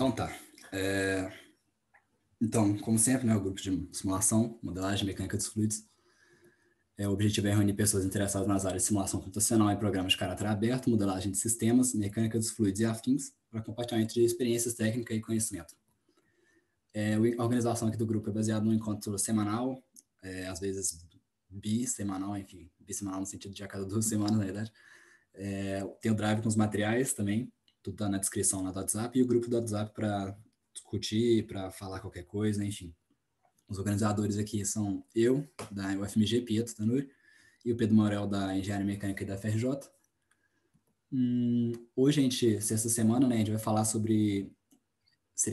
Então tá. Então, como sempre, né, o grupo de simulação, modelagem mecânica dos fluidos, o objetivo é reunir pessoas interessadas nas áreas de simulação computacional e programas de caráter aberto, modelagem de sistemas, mecânica dos fluidos e afins, para compartilhamento de experiências técnicas e conhecimento. A organização aqui do grupo é baseada num encontro semanal, às vezes bissemanal, enfim, bissemanal no sentido de a cada 2 semanas, na verdade. Tem o drive com os materiais também, tudo tá na descrição lá do WhatsApp, e o grupo do WhatsApp para discutir, para falar qualquer coisa, enfim. Os organizadores aqui são eu, da UFMG, Pietro Tanuri, e o Pedro Morel, da Engenharia Mecânica e da FRJ. Hoje, essa semana, né, a gente vai falar sobre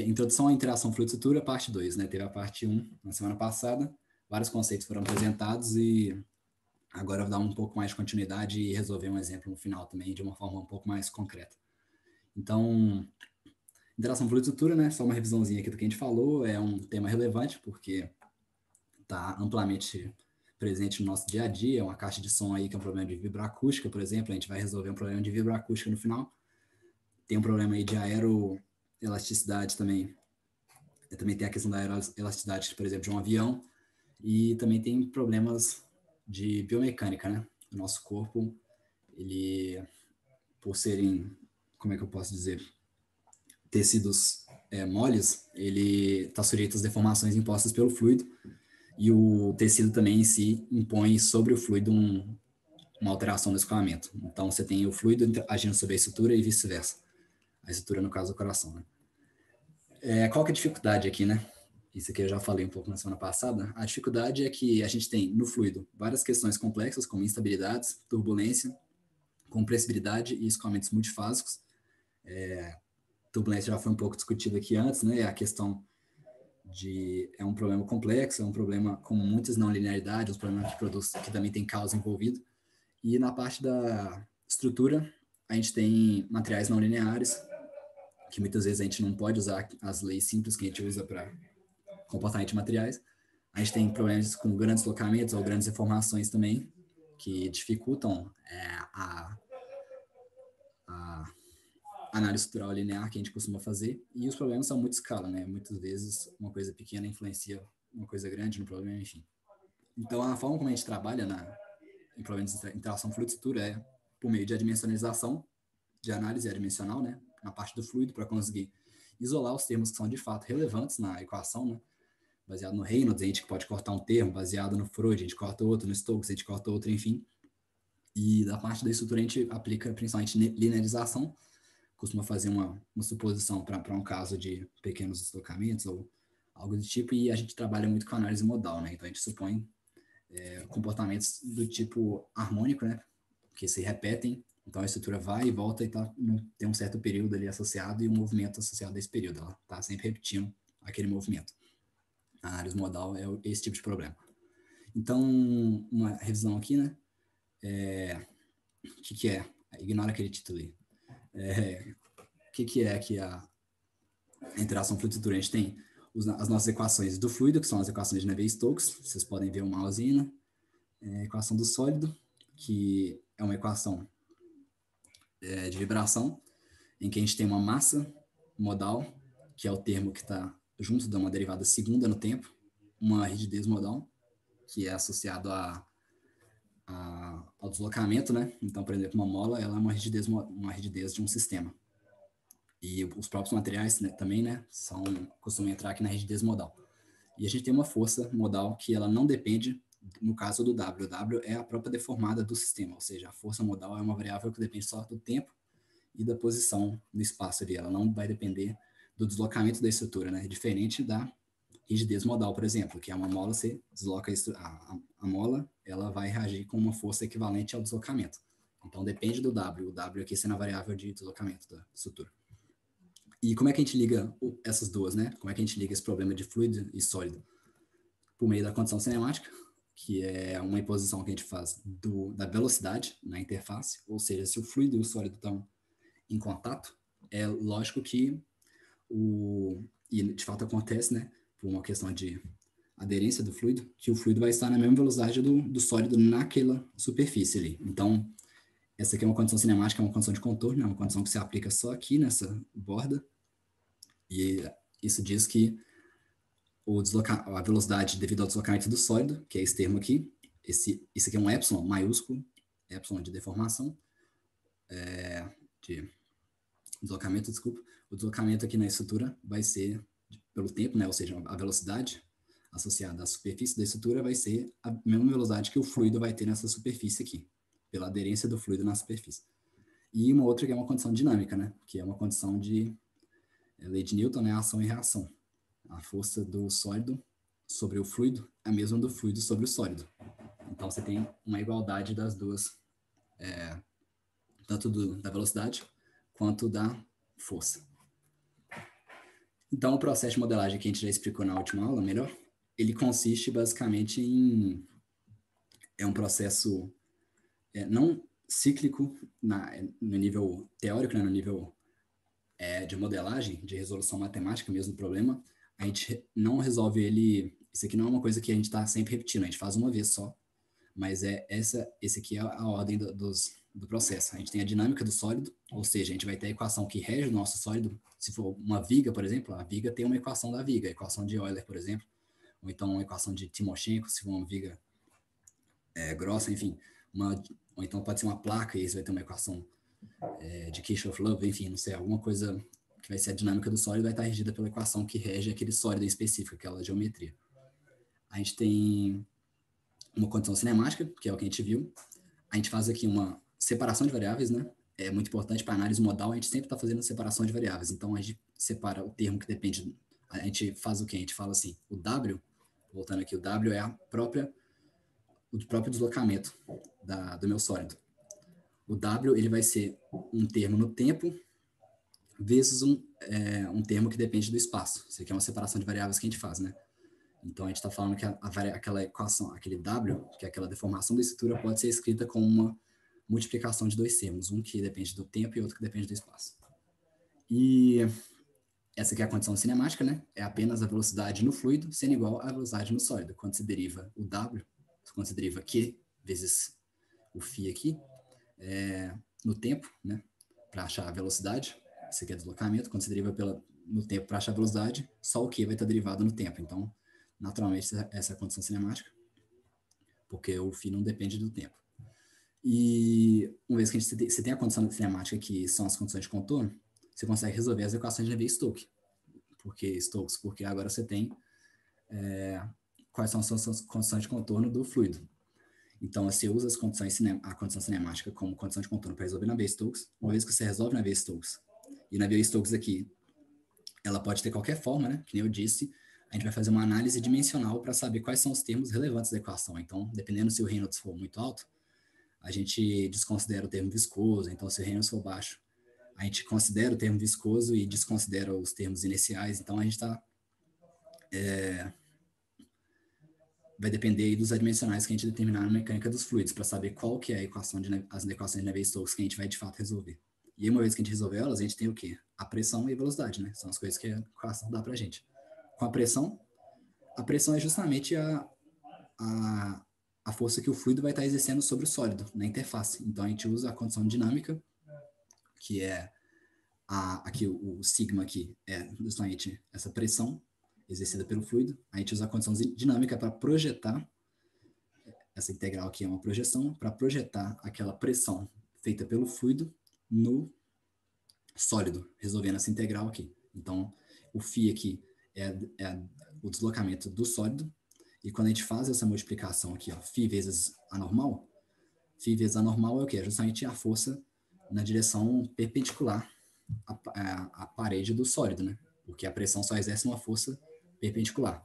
Introdução à Interação Fluido-Estrutura, parte 2, né? Teve a parte 1 na semana passada, vários conceitos foram apresentados e agora eu vou dar um pouco mais de continuidade e resolver um exemplo no final também, de uma forma um pouco mais concreta. Então, interação fluido-estrutura, né? Só uma revisãozinha aqui do que a gente falou, é um tema relevante porque está amplamente presente no nosso dia a dia, é uma caixa de som aí que é um problema de vibroacústica, por exemplo, a gente vai resolver um problema de vibroacústica no final. Tem um problema aí de aeroelasticidade também. Também tem a questão da aeroelasticidade, por exemplo, de um avião, e também tem problemas de biomecânica, né? O nosso corpo, ele, por serem, como é que eu posso dizer, tecidos moles, ele está sujeito às deformações impostas pelo fluido, e o tecido também em si impõe sobre o fluido uma alteração no escoamento. Então, você tem o fluido agindo sobre a estrutura e vice-versa. A estrutura, no caso, do coração, né? Qual que é a dificuldade aqui, né? Isso aqui eu já falei um pouco na semana passada. A dificuldade é que a gente tem no fluido várias questões complexas, como instabilidades, turbulência, compressibilidade e escoamentos multifásicos. Turbulência já foi um pouco discutida aqui antes, né? A questão é um problema complexo, é um problema com muitas não linearidades, um problema que produz, que também tem causa envolvido. E na parte da estrutura, a gente tem materiais não lineares, que muitas vezes a gente não pode usar as leis simples que a gente usa para comportamento de materiais. A gente tem problemas com grandes deslocamentos ou grandes deformações também, que dificultam a análise estrutural linear que a gente costuma fazer, e os problemas são muito escala, né? Muitas vezes uma coisa pequena influencia uma coisa grande no problema, enfim. Então, a forma como a gente trabalha em problemas de interação fluido-estrutura é por meio de adimensionalização, de análise adimensional, né? Na parte do fluido, para conseguir isolar os termos que são de fato relevantes na equação, né? Baseado no Reynolds, a gente pode cortar um termo, baseado no Freud, a gente corta outro, no Stokes, a gente corta outro, enfim. E da parte da estrutura, a gente aplica principalmente linearização, costuma fazer uma suposição para um caso de pequenos deslocamentos ou algo do tipo, e a gente trabalha muito com análise modal, né? Então, a gente supõe comportamentos do tipo harmônico, né? Que se repetem, então a estrutura vai e volta e tem um certo período ali associado e um movimento associado a esse período, ela está sempre repetindo aquele movimento. A análise modal é esse tipo de problema. Então, uma revisão aqui, né? O que é? Ignora aquele título aí. O que é aqui a interação fluido-estrutura? A gente tem as nossas equações do fluido, que são as equações de Navier-Stokes, vocês podem ver o mouse, né? A equação do sólido, que é uma equação de vibração, em que a gente tem uma massa modal, que é o termo que está junto de uma derivada segunda no tempo, uma rigidez modal, que é associado ao deslocamento, né? Então, por exemplo, uma mola, ela é uma rigidez de um sistema. E os próprios materiais, né, também, né, costumam entrar aqui na rigidez modal. E a gente tem uma força modal que ela não depende, no caso do W. O W é a própria deformada do sistema, ou seja, a força modal é uma variável que depende só do tempo e da posição no espaço ali. Ela não vai depender do deslocamento da estrutura, né? Diferente da rigidez modal, por exemplo, que é uma mola, você desloca a mola, ela vai reagir com uma força equivalente ao deslocamento. Então, depende do W. O W aqui sendo a variável de deslocamento da estrutura. E como é que a gente liga essas duas, né? Como é que a gente liga esse problema de fluido e sólido? Por meio da condição cinemática, que é uma imposição que a gente faz da velocidade na interface, ou seja, se o fluido e o sólido estão em contato, é lógico que e de fato acontece, né, por uma questão de aderência do fluido, que o fluido vai estar na mesma velocidade do sólido naquela superfície ali. Então, essa aqui é uma condição cinemática, é uma condição de contorno, é uma condição que se aplica só aqui nessa borda, E isso diz que a velocidade devido ao deslocamento do sólido, que é esse termo aqui, isso aqui é um epsilon maiúsculo, epsilon de deformação, de deslocamento, desculpa. O deslocamento aqui na estrutura vai ser pelo tempo, né? Ou seja, a velocidade associada à superfície da estrutura vai ser a mesma velocidade que o fluido vai ter nessa superfície aqui, pela aderência do fluido na superfície. E uma outra que é uma condição dinâmica, né? Que é uma condição de lei de Newton, né? Ação e reação. A força do sólido sobre o fluido é a mesma do fluido sobre o sólido. Então você tem uma igualdade das duas, tanto da velocidade quanto da força. Então o processo de modelagem que a gente já explicou na última aula, melhor, ele consiste basicamente em um processo não cíclico no nível teórico, né, no nível de modelagem, de resolução matemática mesmo do problema. A gente não resolve ele. Isso aqui não é uma coisa que a gente está sempre repetindo, a gente faz uma vez só, mas esse aqui é a ordem do processo. A gente tem a dinâmica do sólido, ou seja, a gente vai ter a equação que rege o nosso sólido. Se for uma viga, por exemplo, a viga tem uma equação da viga, a equação de Euler, por exemplo, ou então uma equação de Timoshenko, se for uma viga grossa, enfim. Ou então pode ser uma placa e isso vai ter uma equação de Kirchhoff-Love, enfim, não sei, alguma coisa que vai ser a dinâmica do sólido vai estar regida pela equação que rege aquele sólido em específico, aquela geometria. A gente tem uma condição cinemática, que é o que a gente viu. A gente faz aqui uma separação de variáveis, né? É muito importante para análise modal, a gente sempre está fazendo separação de variáveis. Então, a gente separa o termo que depende... A gente faz o quê? A gente fala assim, o W, voltando aqui, o W é o próprio deslocamento do meu sólido. O W ele vai ser um termo no tempo vezes um termo que depende do espaço. Isso aqui é uma separação de variáveis que a gente faz, né? Então, a gente está falando que aquela equação, aquele W, que é aquela deformação da estrutura, pode ser escrita como uma multiplicação de dois termos, um que depende do tempo e outro que depende do espaço. E essa aqui é a condição cinemática, né? É apenas a velocidade no fluido sendo igual à velocidade no sólido. Quando se deriva o W, quando se deriva Q vezes o φ aqui, no tempo, né? Para achar a velocidade, isso aqui é deslocamento, quando se deriva no tempo para achar a velocidade, só o Q vai estar derivado no tempo. Então, naturalmente, essa é a condição cinemática, porque o φ não depende do tempo. E uma vez que você tem a condição cinemática, que são as condições de contorno, você consegue resolver as equações de Navier-Stokes. Porque agora você tem quais são as suas condições de contorno do fluido. Então, você usa a condição cinemática como condição de contorno para resolver Navier-Stokes. Uma vez que você resolve Navier-Stokes, e Navier-Stokes aqui, ela pode ter qualquer forma, né? Que nem eu disse, a gente vai fazer uma análise dimensional para saber quais são os termos relevantes da equação. Então, dependendo se o Reynolds for muito alto, a gente desconsidera o termo viscoso. Então, se o Reynolds for baixo, a gente considera o termo viscoso e desconsidera os termos iniciais. Então, a gente está... vai depender aí dos adimensionais que a gente determinar na mecânica dos fluidos, para saber qual que é as equações de Navier-Stokes que a gente vai, de fato, resolver. E aí, uma vez que a gente resolver elas, a gente tem o quê? A pressão e a velocidade, né? São as coisas que a equação dá para a gente. Com a pressão é justamente a força que o fluido vai estar exercendo sobre o sólido, na interface. Então, a gente usa a condição dinâmica, que é aqui o sigma aqui é justamente essa pressão exercida pelo fluido. A gente usa a condição dinâmica para projetar, essa integral aqui é uma projeção, para projetar aquela pressão feita pelo fluido no sólido, resolvendo essa integral aqui. Então, o φ aqui é o deslocamento do sólido, e quando a gente faz essa multiplicação aqui, ó, φ vezes a normal é o quê? É justamente a força na direção perpendicular à parede do sólido, né? Porque a pressão só exerce uma força perpendicular.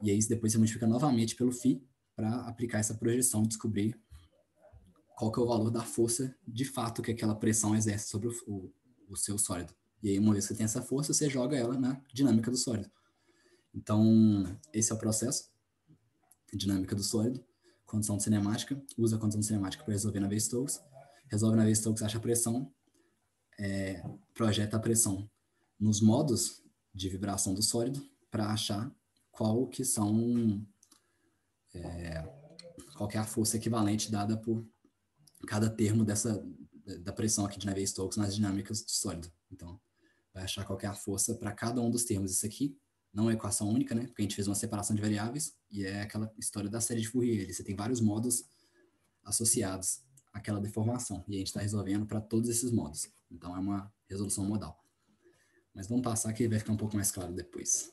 E aí depois você multiplica novamente pelo φ para aplicar essa projeção e descobrir qual que é o valor da força de fato que aquela pressão exerce sobre o seu sólido. E aí, uma vez que você tem essa força, você joga ela na dinâmica do sólido. Então, esse é o processo. Dinâmica do sólido, condição cinemática, usa a condição cinemática para resolver Navier-Stokes, resolve Navier-Stokes, acha a pressão, projeta a pressão nos modos de vibração do sólido para achar qual que é a força equivalente dada por cada termo da pressão aqui de Navier-Stokes nas dinâmicas do sólido. Então, vai achar qual que é a força para cada um dos termos. Isso aqui não é equação única, né? Porque a gente fez uma separação de variáveis e é aquela história da série de Fourier. Você tem vários modos associados àquela deformação e a gente está resolvendo para todos esses modos. Então é uma resolução modal. Mas vamos passar que vai ficar um pouco mais claro depois.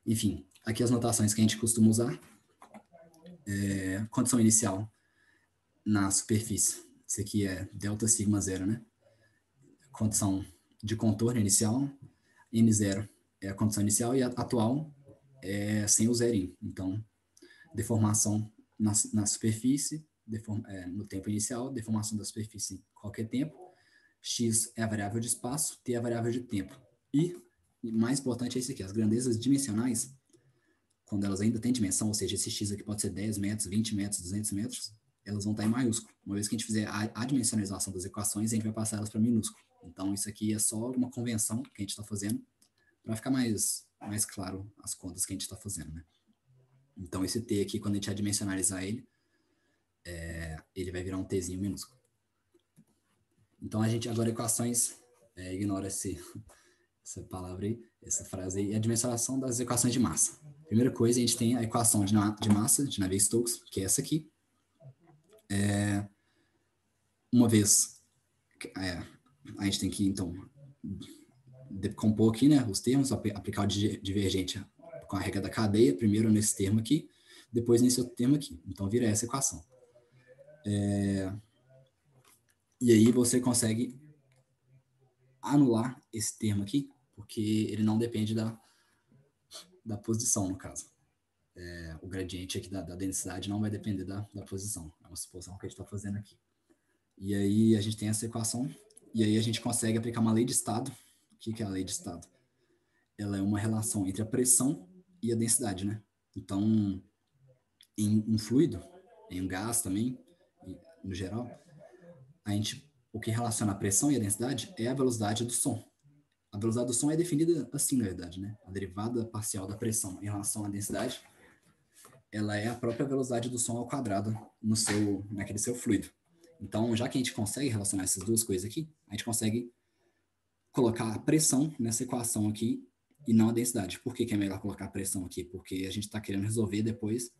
Enfim, aqui as notações que a gente costuma usar. Condição inicial na superfície. Isso aqui é delta sigma zero, né? Condição de contorno inicial, N0 é a condição inicial e a atual é sem o zerinho. Então, deformação na superfície, no tempo inicial, deformação da superfície em qualquer tempo. X é a variável de espaço, T é a variável de tempo. E, mais importante é isso aqui, as grandezas dimensionais, quando elas ainda têm dimensão, ou seja, esse X aqui pode ser 10 metros, 20 metros, 200 metros, elas vão estar em maiúsculo. Uma vez que a gente fizer a dimensionalização das equações, a gente vai passar elas para minúsculo. Então, isso aqui é só uma convenção que a gente está fazendo para ficar mais claro as contas que a gente está fazendo, né? Então, esse T aqui, quando a gente adimensionalizar ele, ele vai virar um Tzinho minúsculo. Então, a gente agora equações, ignora essa palavra aí, essa frase aí, é a dimensionação das equações de massa. Primeira coisa, a gente tem a equação de massa, de Navier-Stokes, que é essa aqui. Uma vez, a gente tem que, então, decompor aqui, né, os termos, aplicar o divergente com a regra da cadeia, primeiro nesse termo aqui, depois nesse outro termo aqui. Então, vira essa equação. E aí você consegue anular esse termo aqui, porque ele não depende da posição, no caso. O gradiente aqui da densidade não vai depender da posição. É uma suposição que a gente está fazendo aqui. E aí a gente tem essa equação, e aí a gente consegue aplicar uma lei de estado. O que é a lei de estado? Ela é uma relação entre a pressão e a densidade, né? Então, em um fluido, em um gás também, no geral, o que relaciona a pressão e a densidade é a velocidade do som. A velocidade do som é definida assim, na verdade, né? A derivada parcial da pressão em relação à densidade, ela é a própria velocidade do som ao quadrado naquele seu fluido. Então, já que a gente consegue relacionar essas duas coisas aqui, a gente consegue colocar a pressão nessa equação aqui e não a densidade. Por que é melhor colocar a pressão aqui? Porque a gente está querendo resolver depois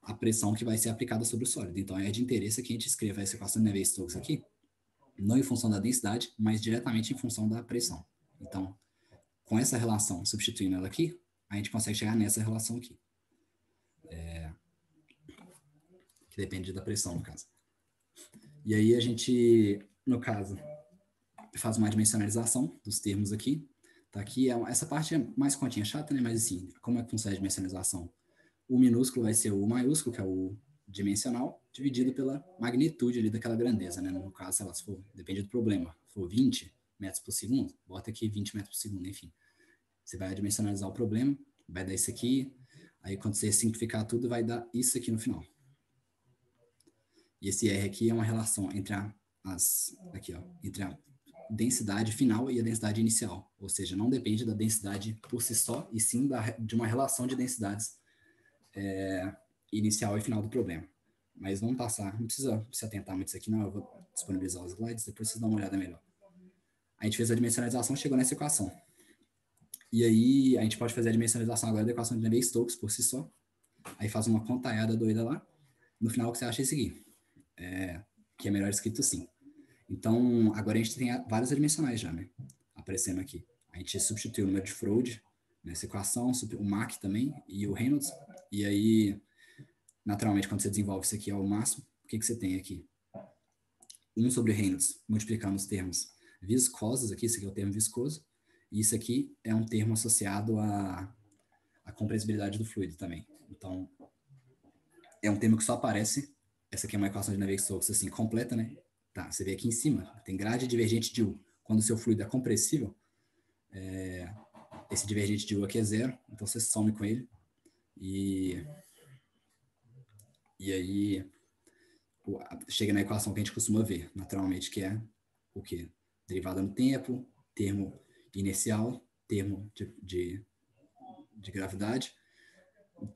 a pressão que vai ser aplicada sobre o sólido. Então, é de interesse que a gente escreva essa equação de Navier-Stokes aqui, não em função da densidade, mas diretamente em função da pressão. Então, com essa relação, substituindo ela aqui, a gente consegue chegar nessa relação aqui. Que depende da pressão, no caso. E aí a gente, no caso, faz uma dimensionalização dos termos aqui. Tá aqui, essa parte é mais continha chata, né? Mas assim, como é que funciona a dimensionalização? O minúsculo vai ser o maiúsculo, que é o dimensional, dividido pela magnitude ali daquela grandeza, né? No caso, sei lá, se for, depende do problema, se for 20 metros por segundo, bota aqui 20 metros por segundo, enfim. Você vai dimensionalizar o problema, vai dar isso aqui, aí quando você simplificar tudo, vai dar isso aqui no final. E esse R aqui é uma relação entre entre a densidade final e a densidade inicial. Ou seja, não depende da densidade por si só, e sim de uma relação de densidades inicial e final do problema. Mas vamos passar, não precisa se atentar muito isso aqui, não. Eu vou disponibilizar os slides, depois vocês dão uma olhada melhor. A gente fez a dimensionalização, chegou nessa equação. E aí, a gente pode fazer a dimensionalização agora da equação de Navier-Stokes por si só. Aí faz uma contaiada doida lá. No final, o que você acha é seguir. Que é melhor escrito assim. Então, agora a gente tem várias adimensionais já, né? Aparecendo aqui. A gente substituiu o número de Froude nessa equação, o Mach também, e o Reynolds. E aí, naturalmente, quando você desenvolve isso aqui ao máximo, o que você tem aqui? 1 sobre Reynolds, multiplicando os termos viscosos, aqui, esse aqui é o termo viscoso, e isso aqui é um termo associado à compressibilidade do fluido também. Então, é um termo que só aparece, essa aqui é uma equação de Navier-Stokes assim, completa, né? Tá, você vê aqui em cima, tem grade divergente de U. Quando o seu fluido é compressível, esse divergente de U aqui é zero, então você some com ele. E aí chega na equação que a gente costuma ver, naturalmente, que é o quê? Derivada no tempo, termo inicial, termo de gravidade,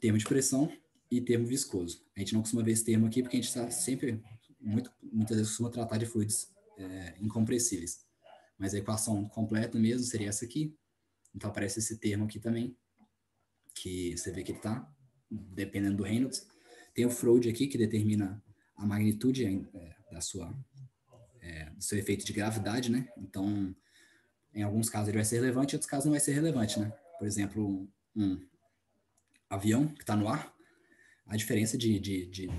termo de pressão e termo viscoso. A gente não costuma ver esse termo aqui porque a gente está sempre, muitas vezes, costuma tratar de fluidos incompressíveis. Mas a equação completa mesmo seria essa aqui. Então aparece esse termo aqui também, que você vê que ele está dependendo do Reynolds. Tem o Freud aqui, que determina a magnitude do seu efeito de gravidade, né? Então, em alguns casos ele vai ser relevante, em outros casos não vai ser relevante, né? Por exemplo, um avião que está no ar, a diferença de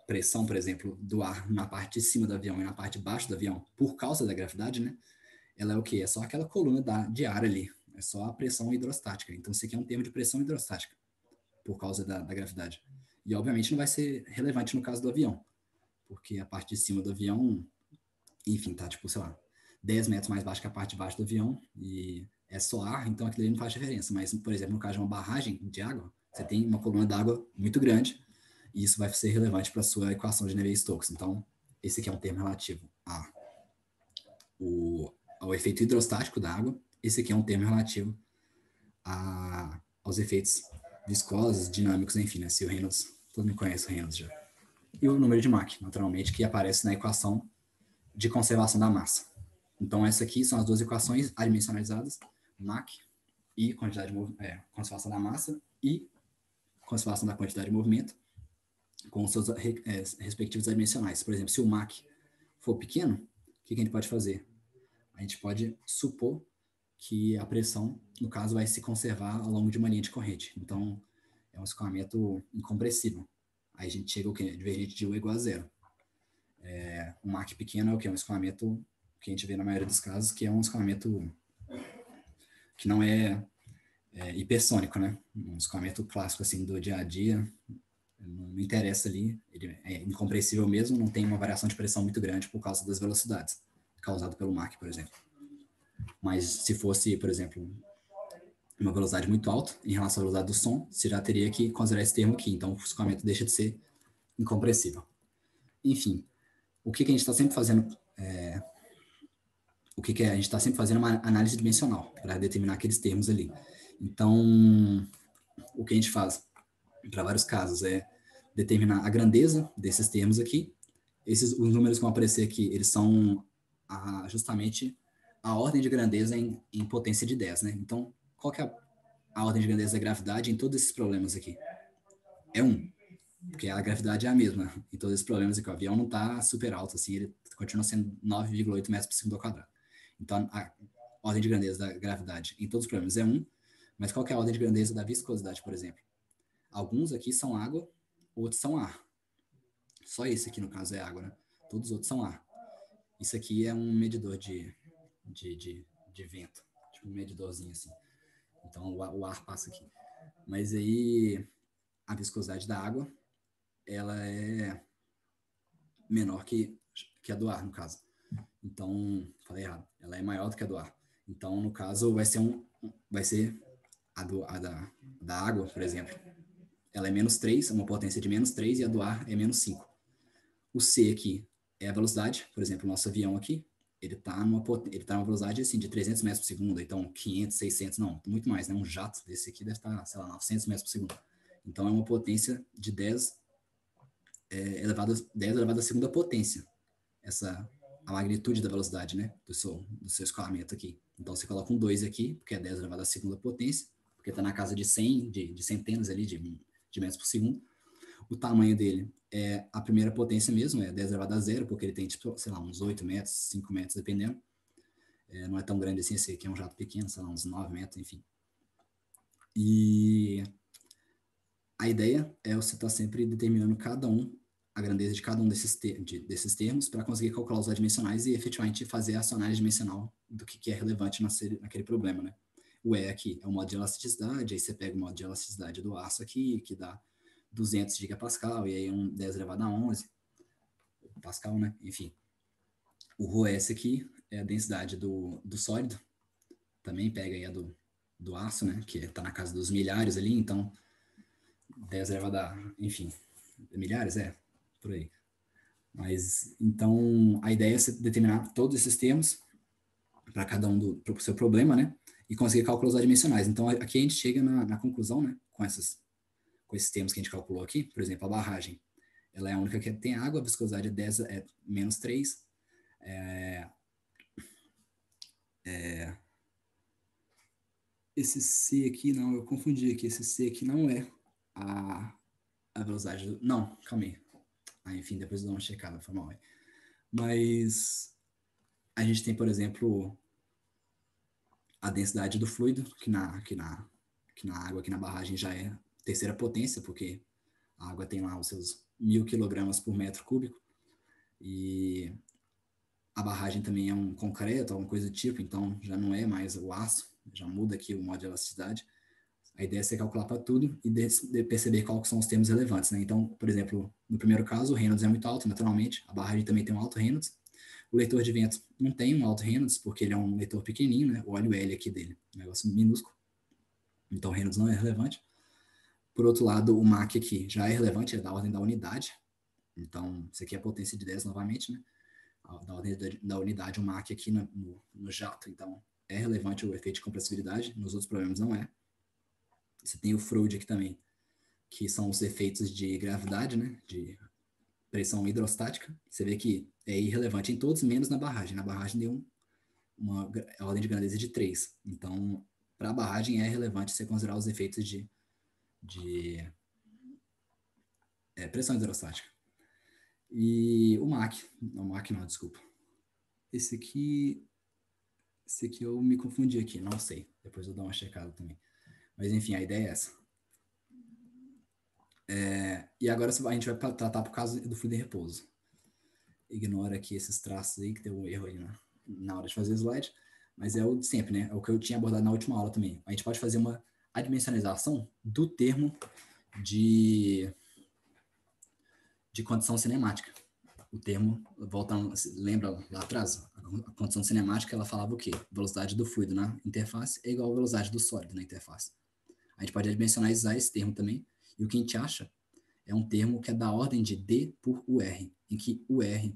pressão, por exemplo, do ar na parte de cima do avião e na parte de baixo do avião, por causa da gravidade, né? Ela é o quê? É só aquela coluna de ar ali. É só a pressão hidrostática. Então, isso aqui é um termo de pressão hidrostática, por causa da gravidade. E, obviamente, não vai ser relevante no caso do avião, porque a parte de cima do avião, enfim, tá, tipo, sei lá, 10 metros mais baixo que a parte de baixo do avião, e é só ar, então aquilo ali não faz diferença. Mas, por exemplo, no caso de uma barragem de água, você tem uma coluna d'água muito grande, e isso vai ser relevante para a sua equação de Navier-Stokes. Então, esse aqui é um termo relativo ao efeito hidrostático da água. Esse aqui é um termo relativo aos efeitos viscosos, dinâmicos, enfim, né? Se o Reynolds, todo mundo conhece o Reynolds já. E o número de Mach, naturalmente, que aparece na equação de conservação da massa. Então, essas aqui são as duas equações adimensionalizadas, Mach e conservação da massa e conservação da quantidade de movimento, com os seus respectivos adimensionais. Por exemplo, se o Mach for pequeno, o que a gente pode fazer? A gente pode supor que a pressão, no caso, vai se conservar ao longo de uma linha de corrente. Então, é um escoamento incompressível. Aí a gente chega ao quê? Divergente de U igual a zero. Um Mach pequeno é o quê? Um escoamento que a gente vê na maioria dos casos, que é um escoamento que não é hipersônico, né? Um escoamento clássico, assim, do dia a dia, não interessa ali, ele é incompressível mesmo, não tem uma variação de pressão muito grande por causa das velocidades, causado pelo Mach, por exemplo. Mas se fosse, por exemplo, uma velocidade muito alta em relação à velocidade do som, você já teria que considerar esse termo aqui, então o escoamento deixa de ser incompressível. Enfim, o que a gente está sempre fazendo a gente está sempre fazendo uma análise dimensional para determinar aqueles termos ali. Então, o que a gente faz para vários casos é determinar a grandeza desses termos aqui. Os números que vão aparecer aqui, eles são justamente a ordem de grandeza em potência de 10, né? Então, qual que é a ordem de grandeza da gravidade em todos esses problemas aqui? É 1, porque a gravidade é a mesma em todos esses problemas aqui. O avião não está super alto, assim, ele continua sendo 9,8 metros por segundo ao quadrado. Então, a ordem de grandeza da gravidade em todos os problemas é 1, mas qual que é a ordem de grandeza da viscosidade, por exemplo? Alguns aqui são água, outros são ar. Só esse aqui, no caso, é água, né? Todos os outros são ar. Isso aqui é um medidor de vento, tipo um medidorzinho assim. Então, o ar passa aqui. Mas aí, a viscosidade da água, ela é menor que a do ar, no caso. Então, falei errado. Ela é maior do que a do ar. Então, no caso, vai ser da água, por exemplo. Ela é menos 3, uma potência de menos 3, e a do ar é menos 5. O C aqui é a velocidade, por exemplo, o nosso avião aqui, ele está numa velocidade assim, de 300 metros por segundo, então 500, 600, não, muito mais, né? Um jato desse aqui deve estar, sei lá, 900 metros por segundo. Então, é uma potência de 10 elevado à segunda potência, a magnitude da velocidade, né, do seu escoamento aqui. Então, você coloca um 2 aqui, porque é 10 elevado à segunda potência, porque está na casa de 100, de centenas ali de metros por segundo. O tamanho dele é a primeira potência mesmo, é 10 elevado a zero, porque ele tem, tipo, sei lá, uns 8 metros, 5 metros, dependendo. Não é tão grande assim, esse aqui é um jato pequeno, sei lá, uns 9 metros, enfim. E a ideia é você estar sempre determinando a grandeza de cada um desses termos para conseguir calcular os adimensionais e efetivamente fazer a sua análise dimensional do que é relevante naquele problema, né? O E aqui é o modo de elasticidade, aí você pega o modo de elasticidade do aço aqui, que dá 200 gigapascal, e aí um 10 elevado a 11 pascal, né? Enfim. O ρS aqui é a densidade do sólido, também pega aí a do aço, né? Que está na casa dos milhares ali, então 10 elevado a, enfim, milhares, por aí. Mas, então, a ideia é você determinar todos esses termos para cada um pro seu problema, né? E conseguir calcular os adimensionais. Então, aqui a gente chega na conclusão, né? Com esses termos que a gente calculou aqui. Por exemplo, a barragem. Ela é a única que tem água, a viscosidade é menos 3. esse C aqui, não, eu confundi aqui. Esse C aqui não é a velocidade do... Não, calma aí. Enfim, depois eu dou uma checada, foi mal. Mas a gente tem, por exemplo, a densidade do fluido, que na água, aqui na barragem, já é terceira potência, porque a água tem lá os seus 1.000 quilogramas por metro cúbico. E a barragem também é um concreto, alguma coisa do tipo, então já não é mais o aço, já muda aqui o modo de elasticidade. A ideia é você calcular para tudo e perceber quais são os termos relevantes, né? Então, por exemplo, no primeiro caso, o Reynolds é muito alto, naturalmente, a barragem também tem um alto Reynolds. O leitor de vento não tem um alto Reynolds, porque ele é um leitor pequenininho, né? Olha o L aqui dele, um negócio minúsculo. Então, o Reynolds não é relevante. Por outro lado, o Mach aqui já é relevante, é da ordem da unidade. Então, isso aqui é a potência de 10 novamente, né? Da ordem da unidade, o Mach aqui no jato. Então, é relevante o efeito de compressibilidade, nos outros problemas não é. Você tem o Freud aqui também, que são os efeitos de gravidade, né? De pressão hidrostática. Você vê que é irrelevante em todos, menos na barragem. Na barragem deu uma ordem de grandeza de 3. Então, para a barragem é relevante você considerar os efeitos de pressão hidrostática. E o Mach não, desculpa. Esse aqui eu me confundi aqui, não sei. Depois eu dou uma checada também. Mas enfim, a ideia é essa. E agora a gente vai tratar por causa do fluido em repouso. Ignora aqui esses traços aí, que deu um erro aí na hora de fazer o slide. Mas é o de sempre, né? É o que eu tinha abordado na última aula também. A gente pode fazer uma adimensionalização do termo de condição cinemática. O termo, voltando, lembra lá atrás? A condição cinemática, ela falava o quê? Velocidade do fluido na interface é igual à velocidade do sólido na interface. A gente pode adimensionalizar esse termo também, e o que a gente acha é um termo que é da ordem de D por UR, em que UR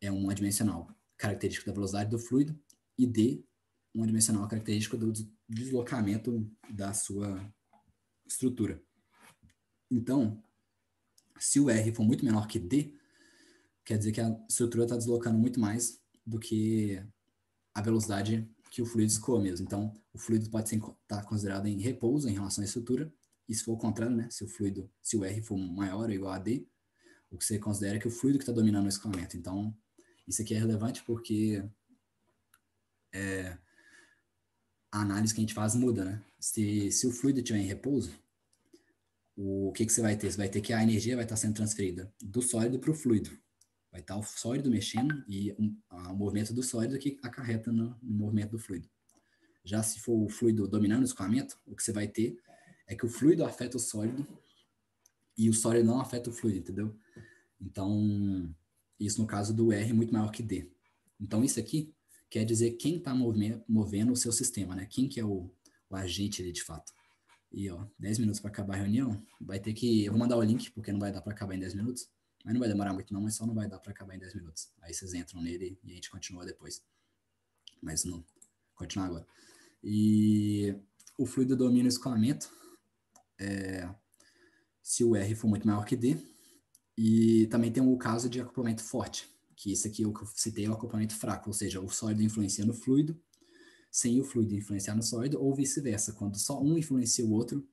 é um adimensional característico da velocidade do fluido e D um adimensional característico do deslocamento da sua estrutura. Então, se o R for muito menor que D, quer dizer que a estrutura está deslocando muito mais do que a velocidade que o fluido escoa mesmo. Então, o fluido pode estar considerado em repouso em relação à estrutura, e se for o contrário, né, se o R for maior ou igual a D, o que você considera é que o fluido que está dominando o escoamento. Então, isso aqui é relevante porque a análise que a gente faz muda, né? Se o fluido estiver em repouso, o que você vai ter? Você vai ter que a energia vai estar sendo transferida do sólido para o fluido. Vai estar o sólido mexendo e o movimento do sólido que acarreta no movimento do fluido. Já se for o fluido dominando o escoamento, o que você vai ter é que o fluido afeta o sólido e o sólido não afeta o fluido, entendeu? Então, isso no caso do R muito maior que D. Então, isso aqui quer dizer quem está movendo o seu sistema, né? Quem que é o agente ali de fato. E, 10 minutos para acabar a reunião, vai ter que... Eu vou mandar o link, porque não vai dar para acabar em 10 minutos. Mas não vai demorar muito não, mas só não vai dar para acabar em 10 minutos. Aí vocês entram nele e a gente continua depois. Mas não, continuar agora. E o fluido domina o escoamento se o R for muito maior que D. E também tem o caso de acoplamento forte, que esse aqui eu citei é o acoplamento fraco, ou seja, o sólido influencia no fluido, sem o fluido influenciar no sólido, ou vice-versa, quando só um influencia o outro,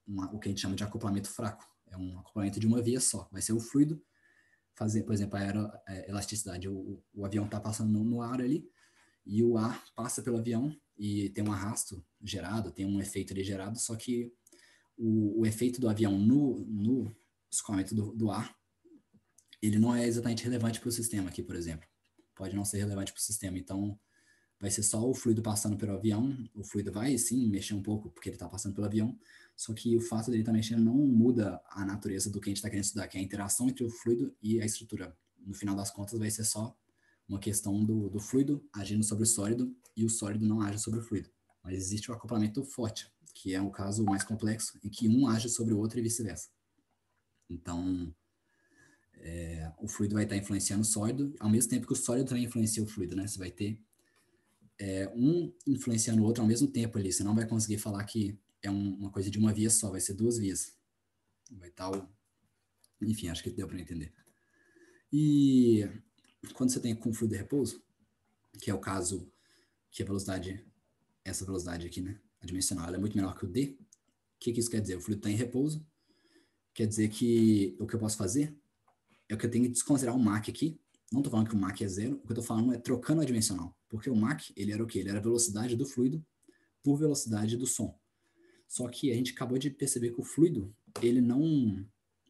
o que a gente chama de acoplamento fraco, é um acoplamento de uma via só, vai ser o fluido fazer, por exemplo, a elasticidade, o avião está passando no ar ali, e o ar passa pelo avião e tem um arrasto gerado, tem um efeito ali gerado, só que o efeito do avião no escoamento do ar, ele não é exatamente relevante para o sistema aqui, por exemplo. Pode não ser relevante para o sistema, então vai ser só o fluido passando pelo avião, o fluido vai sim mexer um pouco, porque ele está passando pelo avião, só que o fato dele estar mexendo não muda a natureza do que a gente está querendo estudar, que é a interação entre o fluido e a estrutura. No final das contas, vai ser só uma questão do fluido agindo sobre o sólido e o sólido não age sobre o fluido. Mas existe o acoplamento forte, que é um caso mais complexo, em que um age sobre o outro e vice-versa. Então, o fluido vai estar influenciando o sólido, ao mesmo tempo que o sólido também influencia o fluido, né? Você vai ter um influenciando o outro ao mesmo tempo ali. Você não vai conseguir falar que é uma coisa de uma via só, vai ser duas vias. Vai estar Enfim, acho que deu para entender. E quando você tem com fluido de repouso, que é o caso que a velocidade essa velocidade aqui, né? A dimensional, ela é muito menor que o D. O que isso quer dizer? O fluido está em repouso. Quer dizer que o que eu posso fazer é que eu tenho que desconsiderar o Mach aqui. Não estou falando que o Mach é zero. O que eu estou falando é trocando a dimensional. Porque o Mach, ele era o quê? Ele era a velocidade do fluido por velocidade do som. Só que a gente acabou de perceber que o fluido, ele não...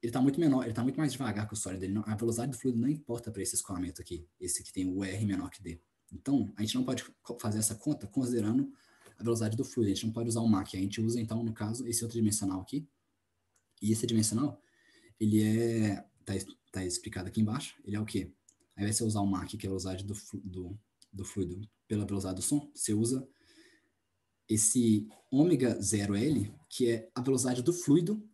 Ele está muito menor, ele está muito mais devagar que o sólido. A velocidade do fluido não importa para esse escoamento aqui. Esse que tem o R menor que D. Então, a gente não pode fazer essa conta considerando a velocidade do fluido. A gente não pode usar o Mach. A gente usa, então, no caso, esse outro dimensional aqui. E esse dimensional, ele é... Tá explicado aqui embaixo. Ele é o quê? Ao invés de você usar o Mach, que é a velocidade do fluido pela velocidade do som, você usa esse ômega 0L, que é a velocidade do fluido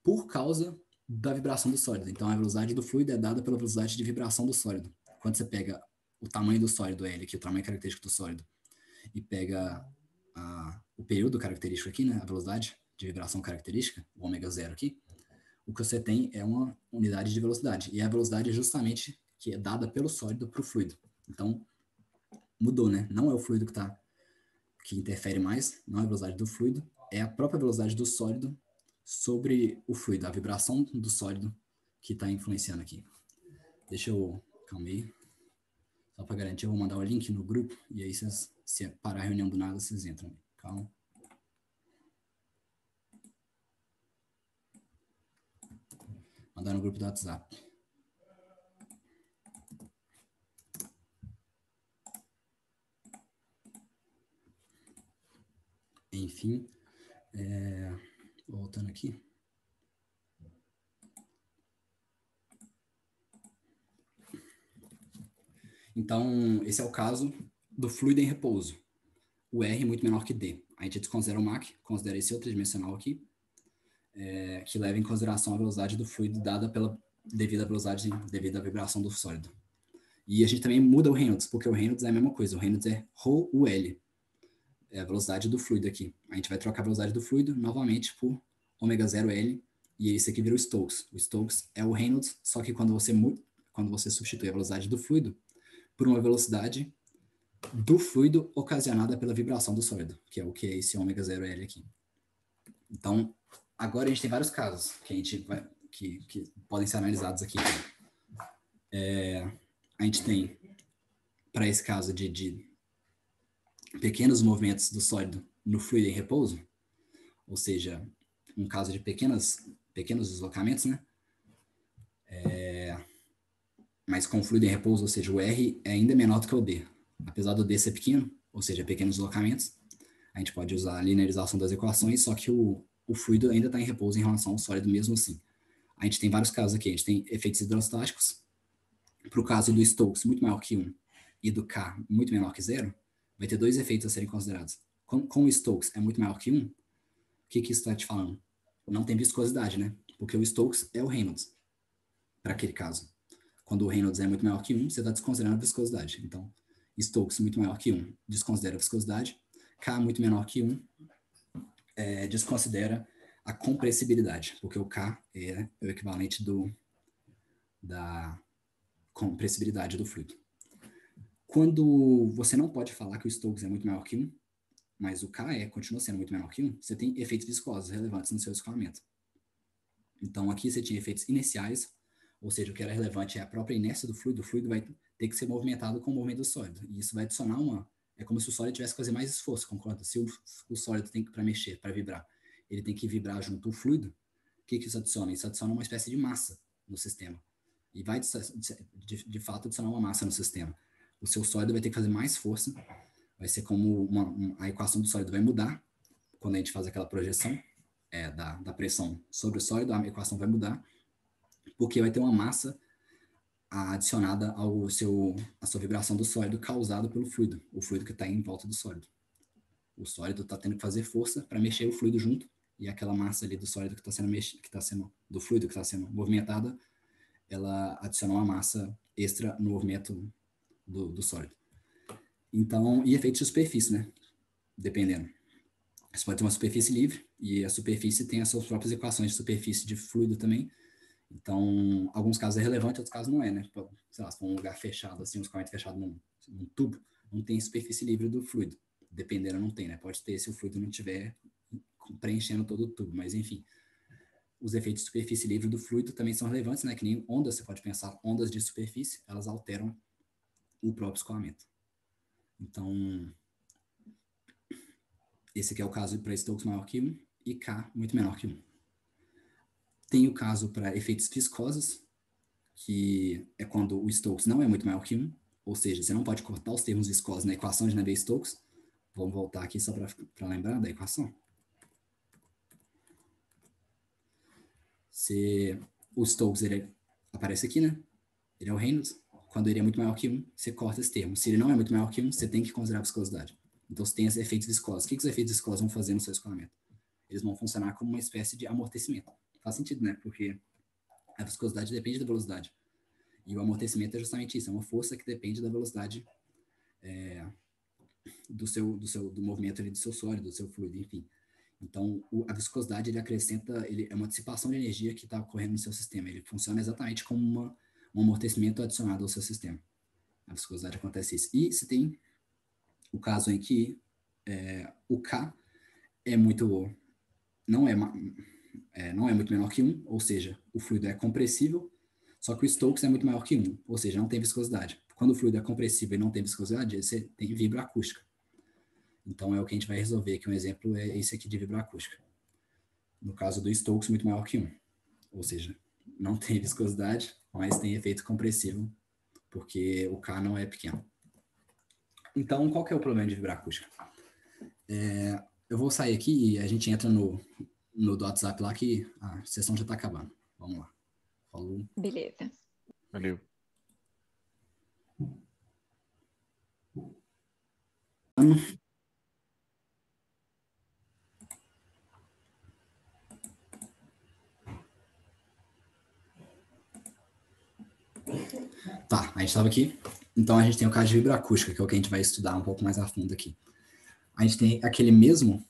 por causa da vibração do sólido. Então, a velocidade do fluido é dada pela velocidade de vibração do sólido. Quando você pega o tamanho do sólido L, que é o tamanho característico do sólido, e pega o período característico aqui, né, a velocidade de vibração característica, o ômega 0 aqui, o que você tem é uma unidade de velocidade. E a velocidade é justamente que é dada pelo sólido para o fluido. Então, mudou, né? Não é o fluido que interfere mais, não é a velocidade do fluido, é a própria velocidade do sólido sobre o fluido, a vibração do sólido que está influenciando aqui. Deixa eu... Calma aí. Só para garantir, eu vou mandar o link no grupo, e aí vocês, se parar a reunião do nada, vocês entram. Calma. Mandar no grupo do WhatsApp. Enfim, voltando aqui. Então, esse é o caso do fluido em repouso. O R é muito menor que D. A gente desconsidera o Mach, considera esse outro dimensional aqui, que leva em consideração a velocidade do fluido dada devido à vibração do sólido. E a gente também muda o Reynolds, porque o Reynolds é a mesma coisa. O Reynolds é ρUL, é a velocidade do fluido aqui. A gente vai trocar a velocidade do fluido novamente por ômega 0L, e esse aqui vira o Stokes. O Stokes é o Reynolds, só que quando você substitui a velocidade do fluido por uma velocidade do fluido ocasionada pela vibração do sólido, que é o que é esse ômega 0L aqui. Então, agora a gente tem vários casos que a gente vai, que podem ser analisados aqui. A gente tem, para esse caso de pequenos movimentos do sólido no fluido em repouso, ou seja, um caso de pequenos deslocamentos, né? Mas com fluido em repouso, ou seja, o R é ainda menor do que o D. Apesar do D ser pequeno, ou seja, pequenos deslocamentos, a gente pode usar a linearização das equações, só que o fluido ainda está em repouso em relação ao sólido mesmo assim. A gente tem vários casos aqui. A gente tem efeitos hidrostáticos. Para o caso do Stokes, muito maior que 1, e do K, muito menor que 0, vai ter dois efeitos a serem considerados. Com o Stokes é muito maior que 1, o que isso está te falando? Não tem viscosidade, né? Porque o Stokes é o Reynolds, para aquele caso. Quando o Reynolds é muito maior que 1, você está desconsiderando a viscosidade. Então, Stokes muito maior que 1, desconsidera a viscosidade. K muito menor que 1, desconsidera a compressibilidade, porque o K é o equivalente da compressibilidade do fluido. Quando você não pode falar que o Stokes é muito maior que 1, mas o K continua sendo muito menor que 1, você tem efeitos viscosos relevantes no seu escoamento. Então, aqui você tinha efeitos inerciais, ou seja, o que era relevante é a própria inércia do fluido. O fluido vai ter que ser movimentado com o movimento do sólido. E isso vai adicionar É como se o sólido tivesse que fazer mais esforço, concorda? Se o sólido tem que, para mexer, para vibrar, ele tem que vibrar junto ao fluido, o que isso adiciona? Isso adiciona uma espécie de massa no sistema. E vai, de fato, adicionar uma massa no sistema. O seu sólido vai ter que fazer mais força, vai ser como a equação do sólido vai mudar quando a gente faz aquela projeção da pressão sobre o sólido, a equação vai mudar, porque vai ter uma massa adicionada à sua vibração do sólido causada pelo fluido, o fluido que está em volta do sólido. O sólido está tendo que fazer força para mexer o fluido junto, e aquela massa ali do sólido do fluido que está sendo movimentada, ela adiciona uma massa extra no movimento do sólido. Então, e efeito de superfície, né? Dependendo. Você pode ter uma superfície livre, e a superfície tem as suas próprias equações de superfície de fluido também. Então, alguns casos é relevante, outros casos não é, né? Sei lá, se for um lugar fechado, assim, um escoamento fechado num tubo, não tem superfície livre do fluido. dependendo não tem, né? Pode ter se o fluido não estiver preenchendo todo o tubo, mas enfim. Os efeitos de superfície livre do fluido também são relevantes, né? Que nem ondas, você pode pensar ondas de superfície, elas alteram o próprio escoamento. Então, esse aqui é o caso para Stokes maior que 1 e K muito menor que 1. Tem o caso para efeitos viscosos, que é quando o Stokes não é muito maior que 1, ou seja, você não pode cortar os termos viscosos na equação de Navier-Stokes. Vamos voltar aqui só para lembrar da equação. O Stokes aparece aqui, né? Ele é o Reynolds. Quando ele é muito maior que 1, você corta esse termo. Se ele não é muito maior que 1, você tem que considerar a viscosidade. Então, você tem esses efeitos viscosos. O que os efeitos viscosos vão fazer no seu escoamento? Eles vão funcionar como uma espécie de amortecimento. Faz sentido, né? Porque a viscosidade depende da velocidade. E o amortecimento é justamente isso. É uma força que depende da velocidade do movimento ali do seu sólido, do seu fluido, enfim. Então, a viscosidade, ele acrescenta, é uma dissipação de energia que está ocorrendo no seu sistema. Ele funciona exatamente como um amortecimento adicionado ao seu sistema. A viscosidade acontece isso. E se tem o caso em que o K não é muito menor que 1, ou seja, o fluido é compressível, só que o Stokes é muito maior que 1, ou seja, não tem viscosidade. Quando o fluido é compressível e não tem viscosidade, você tem vibroacústica. Então, é o que a gente vai resolver aqui. Um exemplo é esse aqui de vibroacústica. No caso do Stokes, muito maior que 1. Ou seja, não tem viscosidade, mas tem efeito compressivo, porque o K não é pequeno. Então, qual que é o problema de vibroacústica? Eu vou sair aqui e a gente entra no do WhatsApp lá que a sessão já está acabando. Vamos lá. Falou. Beleza. Valeu. Tá, a gente estava aqui. Então, a gente tem o caso de vibroacústica, que é o que a gente vai estudar um pouco mais a fundo aqui. A gente tem aquele mesmo...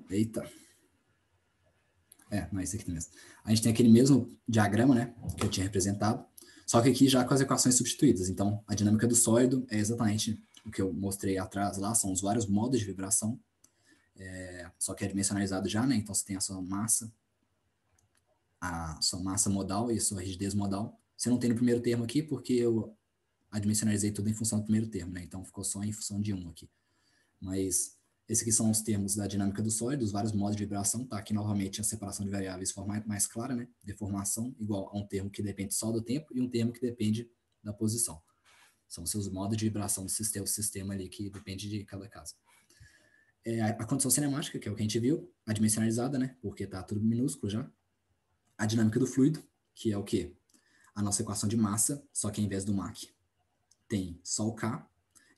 Eita. Não é esse aqui mesmo. A gente tem aquele mesmo diagrama, né, que eu tinha representado, só que aqui já com as equações substituídas. Então, a dinâmica do sólido é exatamente o que eu mostrei atrás lá, são os vários modos de vibração, só que é dimensionalizado já, né, então você tem a sua massa modal e a sua rigidez modal. Você não tem no primeiro termo aqui, porque eu adimensionalizei tudo em função do primeiro termo, né, então ficou só em função de 1 aqui. Mas esses aqui são os termos da dinâmica do sólido, os vários modos de vibração. Tá aqui novamente a separação de variáveis de forma mais clara, né? Deformação igual a um termo que depende só do tempo e um termo que depende da posição. São os seus modos de vibração do sistema ali que depende de cada caso. A condição cinemática, que é o que a gente viu, a dimensionalizada, né? Porque tá tudo minúsculo já. A dinâmica do fluido, que é o quê? A nossa equação de massa, só que ao invés do Mach tem só o K,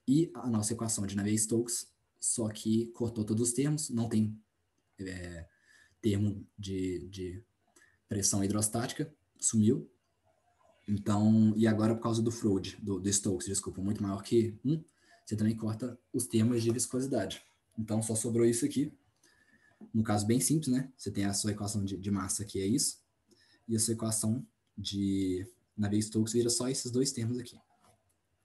e a nossa equação de Navier-Stokes, só que cortou todos os termos, não tem termo de pressão hidrostática, sumiu. Então, e agora por causa do Freud, do Stokes, desculpa, muito maior que 1, você também corta os termos de viscosidade. Então, só sobrou isso aqui. No caso bem simples, né? Você tem a sua equação de massa, que é isso, e a sua equação de Navier-Stokes vira só esses dois termos aqui.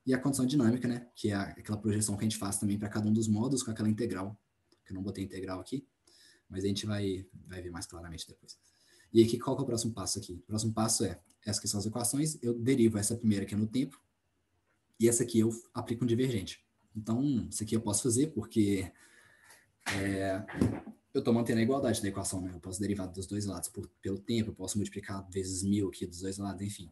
E a condição dinâmica, né, que é aquela projeção que a gente faz também para cada um dos modos com aquela integral, que eu não botei integral aqui, mas a gente vai ver mais claramente depois. E aqui, qual que é o próximo passo aqui? O próximo passo é, essas que são as equações, eu derivo essa primeira aqui no tempo, e essa aqui eu aplico um divergente. Então, isso aqui eu posso fazer porque eu estou mantendo a igualdade da equação, né? Eu posso derivar dos dois lados pelo tempo, eu posso multiplicar vezes 1000 aqui dos dois lados, enfim.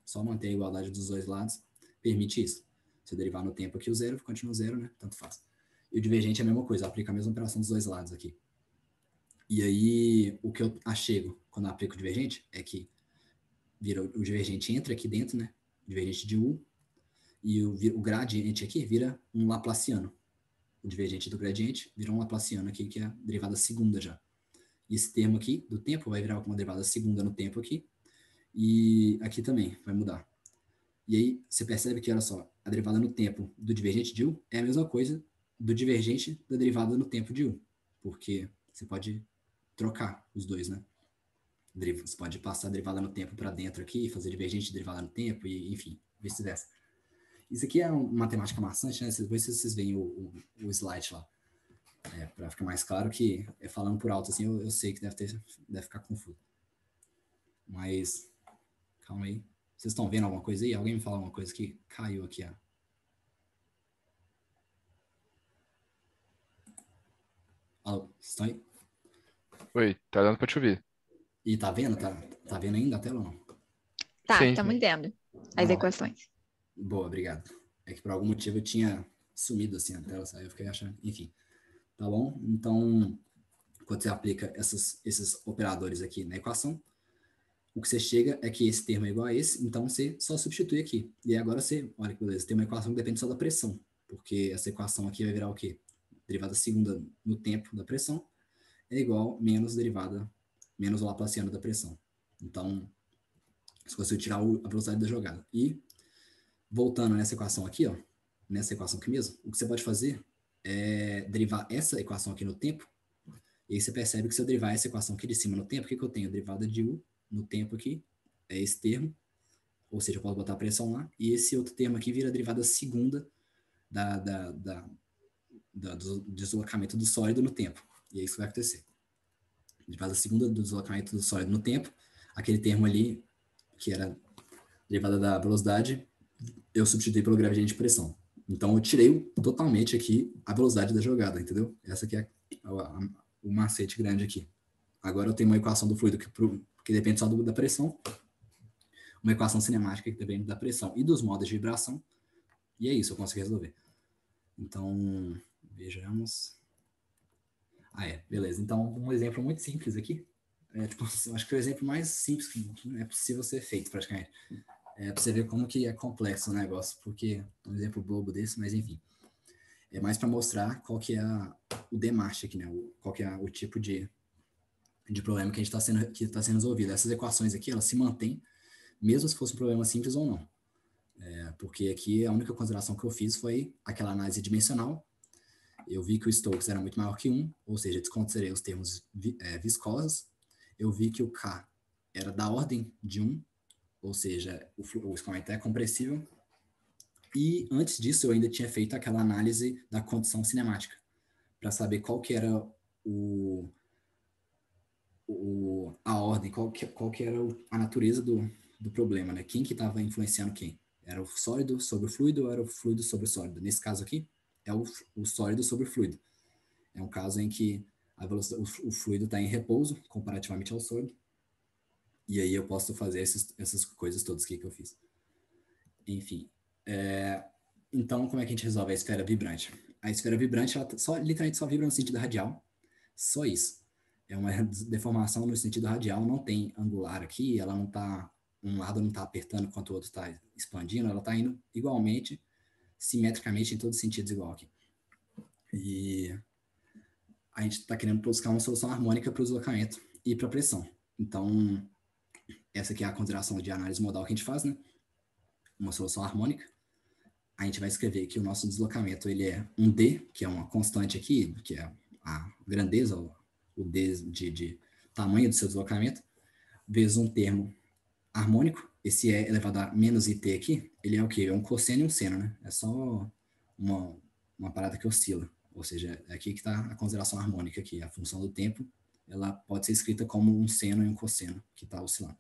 Só manter a igualdade dos dois lados permite isso. Se eu derivar no tempo aqui o zero, continua zero, né? Tanto faz. E o divergente é a mesma coisa, aplica a mesma operação dos dois lados aqui. E aí, o que eu achego quando eu aplico o divergente é que o divergente entra aqui dentro, né? O divergente de U, e o gradiente aqui vira um laplaciano. O divergente do gradiente vira um laplaciano aqui, que é a derivada segunda já. E esse termo aqui, do tempo, vai virar uma derivada segunda no tempo aqui, e aqui também vai mudar. E aí você percebe que, olha só, a derivada no tempo do divergente de U é a mesma coisa do divergente da derivada no tempo de U, porque você pode trocar os dois, né? Você pode passar a derivada no tempo para dentro aqui, fazer divergente de derivada no tempo, e enfim, vice-versa. Isso aqui é uma matemática maçante, né? Depois vocês veem o slide lá. Para ficar mais claro que, falando por alto assim, eu sei que deve ficar confuso. Mas, calma aí. Vocês estão vendo alguma coisa aí? Alguém me fala alguma coisa que caiu aqui, ó. Alô, vocês estão aí? Oi, tá dando pra te ouvir? E tá vendo? Tá vendo ainda a tela ou não? Tá, Sim, estamos sim. vendo as equações. Boa, obrigado. É que por algum motivo eu tinha sumido assim a tela, sabe? Eu fiquei achando. Enfim, tá bom? Então, quando você aplica esses operadores aqui na equação, o que você chega é que esse termo é igual a esse, então você só substitui aqui. E agora você, olha que beleza, tem uma equação que depende só da pressão, porque essa equação aqui vai virar o quê? Derivada segunda no tempo da pressão é igual menos o laplaciano da pressão. Então, se você tirar a velocidade da jogada. E, voltando nessa equação aqui, ó, nessa equação aqui mesmo, o que você pode fazer é derivar essa equação aqui no tempo, e aí você percebe que se eu derivar essa equação aqui de cima no tempo, o que, que eu tenho? Derivada de U no tempo aqui, é esse termo, ou seja, eu posso botar a pressão lá, e esse outro termo aqui vira a derivada segunda do deslocamento do sólido no tempo. E é isso que vai acontecer. Derivada segunda do deslocamento do sólido no tempo, aquele termo ali, que era derivada da velocidade, eu substituí pelo gradiente de pressão. Então, eu tirei totalmente aqui a velocidade da jogada, entendeu? Essa aqui é o macete grande aqui. Agora eu tenho uma equação do fluido que depende só da pressão, uma equação cinemática que depende da pressão e dos modos de vibração, e é isso, eu consigo resolver. Então, vejamos. Beleza. Então, um exemplo muito simples aqui. Eu acho que é o exemplo mais simples que é possível ser feito, praticamente. Para você ver como que é complexo o negócio, porque um exemplo bobo desse, mas enfim. É mais para mostrar qual que é o demarche aqui, né? Qual que é o tipo de problema que está sendo resolvido. Essas equações aqui, elas se mantêm, mesmo se fosse um problema simples ou não. Porque aqui a única consideração que eu fiz foi aquela análise dimensional. Eu vi que o Stokes era muito maior que 1, ou seja, desconsiderei os termos viscosos. Eu vi que o K era da ordem de 1, ou seja, o escoamento é compressível. E antes disso, eu ainda tinha feito aquela análise da condição cinemática, para saber qual que era a ordem, qual que era a natureza do problema, né? Quem que estava influenciando quem? Era o sólido sobre o fluido ou era o fluido sobre o sólido? Nesse caso aqui, é o sólido sobre o fluido. É um caso em que o fluido está em repouso comparativamente ao sólido. E aí eu posso fazer essas coisas todas que eu fiz. Enfim. Então, como é que a gente resolve a esfera vibrante? A esfera vibrante, ela literalmente só vibra no sentido radial. Só isso. É uma deformação no sentido radial, não tem angular aqui, ela não está, um lado não está apertando enquanto o outro está expandindo, ela está indo igualmente, simetricamente, em todos os sentidos igual aqui. E a gente está querendo buscar uma solução harmônica para o deslocamento e para a pressão. Então, essa aqui é a consideração de análise modal que a gente faz, né? Uma solução harmônica. A gente vai escrever que o nosso deslocamento ele é um D, que é uma constante aqui, que é a grandeza, o D de tamanho do seu deslocamento, vezes um termo harmônico. Esse é elevado a menos IT aqui, ele é o quê? É um cosseno e um seno, né? É só uma parada que oscila. Ou seja, é aqui que está a consideração harmônica aqui. A função do tempo, ela pode ser escrita como um seno e um cosseno que está oscilando.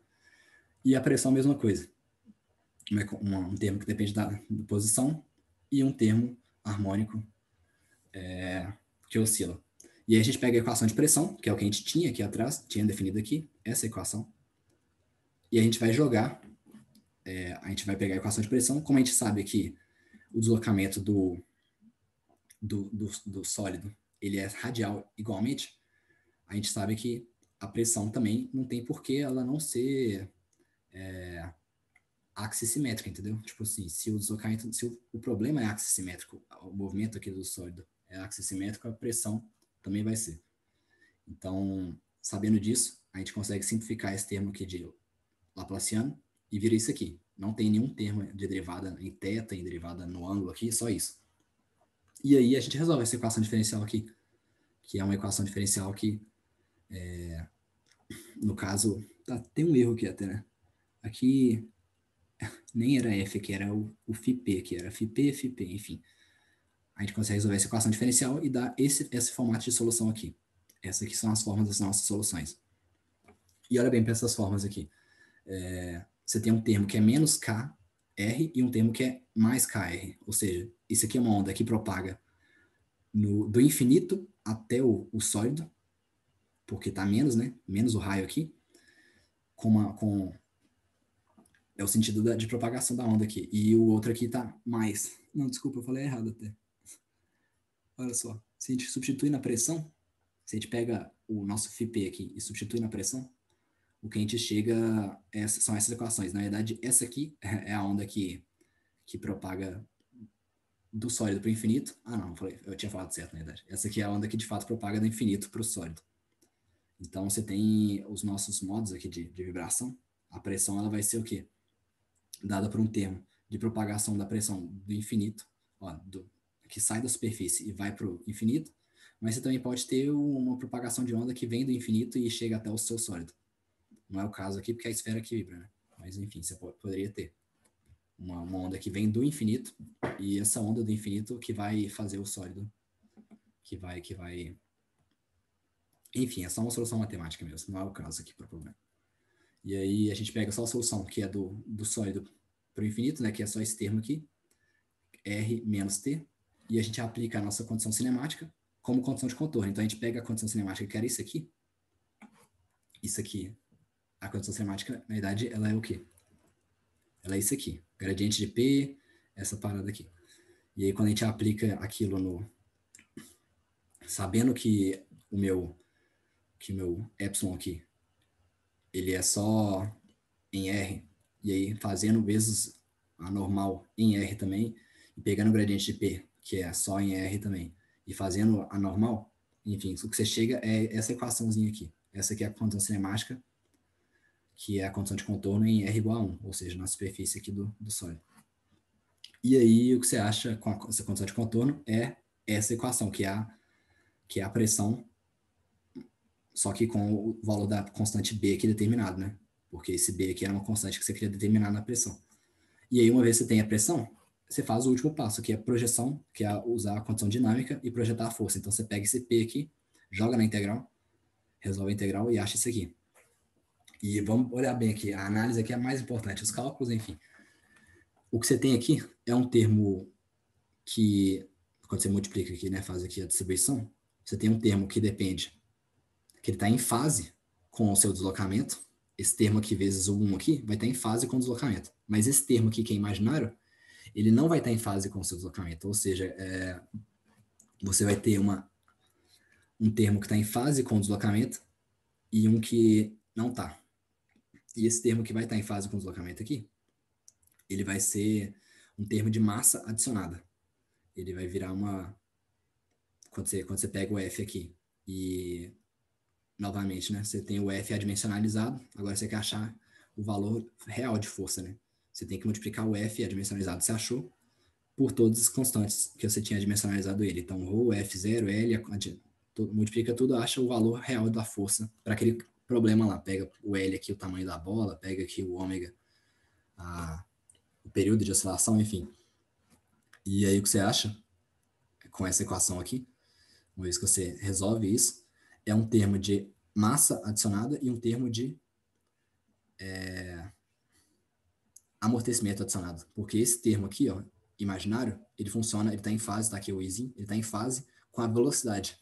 E a pressão, a mesma coisa. Um termo que depende da posição e um termo harmônico que oscila. E aí a gente pega a equação de pressão, que é o que a gente tinha aqui atrás, tinha definido aqui, essa equação, e a gente vai jogar, a gente vai pegar a equação de pressão, como a gente sabe que o deslocamento do sólido, ele é radial igualmente, a gente sabe que a pressão também não tem por que ela não ser axissimétrica, entendeu? Tipo assim, se o deslocamento, se o problema é axissimétrico, o movimento aqui do sólido é axissimétrico, a pressão também vai ser. Então, sabendo disso, a gente consegue simplificar esse termo aqui de Laplaciano e vira isso aqui. Não tem nenhum termo de derivada em θ, em derivada no ângulo aqui, só isso. E aí a gente resolve essa equação diferencial aqui, que é uma equação diferencial que, no caso, tem um erro aqui até, né? Aqui nem era F aqui, era o φp aqui, era φp, enfim. A gente consegue resolver essa equação diferencial e dar esse formato de solução aqui. Essas aqui são as formas das nossas soluções. E olha bem para essas formas aqui. Você tem um termo que é menos KR e um termo que é mais KR. Ou seja, isso aqui é uma onda que propaga do infinito até o sólido, porque está menos, né? Menos o raio aqui, é o sentido de propagação da onda aqui. E o outro aqui está mais. Não, desculpa, eu falei errado até. Olha só, se a gente substituir na pressão, se a gente pega o nosso φp aqui e substitui na pressão, o que a gente chega são essas equações. Na verdade, essa aqui é a onda que propaga do sólido para o infinito. Ah, não, eu tinha falado certo, na verdade. Essa aqui é a onda que de fato propaga do infinito para o sólido. Então, você tem os nossos modos aqui de vibração. A pressão ela vai ser o quê? Dada por um termo de propagação da pressão do infinito, que sai da superfície e vai para o infinito, mas você também pode ter uma propagação de onda que vem do infinito e chega até o seu sólido. Não é o caso aqui, porque é a esfera que vibra, né? Mas, enfim, você poderia ter uma onda que vem do infinito e essa onda do infinito que vai fazer o sólido, que vai... Enfim, é só uma solução matemática mesmo, não é o caso aqui para o problema. E aí a gente pega só a solução que é do sólido para o infinito, né? Que é só esse termo aqui, R menos T, e a gente aplica a nossa condição cinemática como condição de contorno. Então a gente pega a condição cinemática que era isso aqui, a condição cinemática, na verdade, ela é o quê? Ela é isso aqui, gradiente de P, essa parada aqui. E aí quando a gente aplica aquilo sabendo que o meu epsilon aqui, ele é só em R, e aí fazendo vezes a normal em R também, e pegando o gradiente de P, que é só em R também, e fazendo a normal, enfim, o que você chega é essa equaçãozinha aqui. Essa aqui é a condição cinemática, que é a condição de contorno em R igual a 1, ou seja, na superfície aqui do sólido. E aí o que você acha com essa condição de contorno é essa equação, que é a pressão, só que com o valor da constante B aqui determinado, né? Porque esse B aqui era uma constante que você queria determinar na pressão. E aí, uma vez que você tem a pressão, você faz o último passo, que é a projeção, que é usar a condição dinâmica e projetar a força. Então, você pega esse P aqui, joga na integral, resolve a integral e acha isso aqui. E vamos olhar bem aqui, a análise aqui é a mais importante, os cálculos, enfim. O que você tem aqui é um termo que, quando você multiplica aqui, né, faz aqui a distribuição, você tem um termo que depende, que ele está em fase com o seu deslocamento. Esse termo aqui vezes o 1 aqui vai estar em fase com o deslocamento. Mas esse termo aqui, que é imaginário, ele não vai estar em fase com o seu deslocamento. Ou seja, você vai ter um termo que está em fase com o deslocamento e um que não está. E esse termo que vai estar em fase com o deslocamento aqui, ele vai ser um termo de massa adicionada. Ele vai virar quando você pega o F aqui e, novamente, né, você tem o F adimensionalizado, agora você quer achar o valor real de força, né? Você tem que multiplicar o F adimensionalizado que você achou por todas as constantes que você tinha dimensionalizado ele. Então, ρ, F0, L, multiplica tudo, acha o valor real da força para aquele problema lá. Pega o L aqui, o tamanho da bola, pega aqui o ômega, o período de oscilação, enfim. E aí o que você acha com essa equação aqui, uma vez que você resolve isso, é um termo de massa adicionada e um termo de amortecimento adicionado. Porque esse termo aqui, ó, imaginário, ele funciona, ele está em fase, tá aqui o izinho, ele está em fase com a velocidade.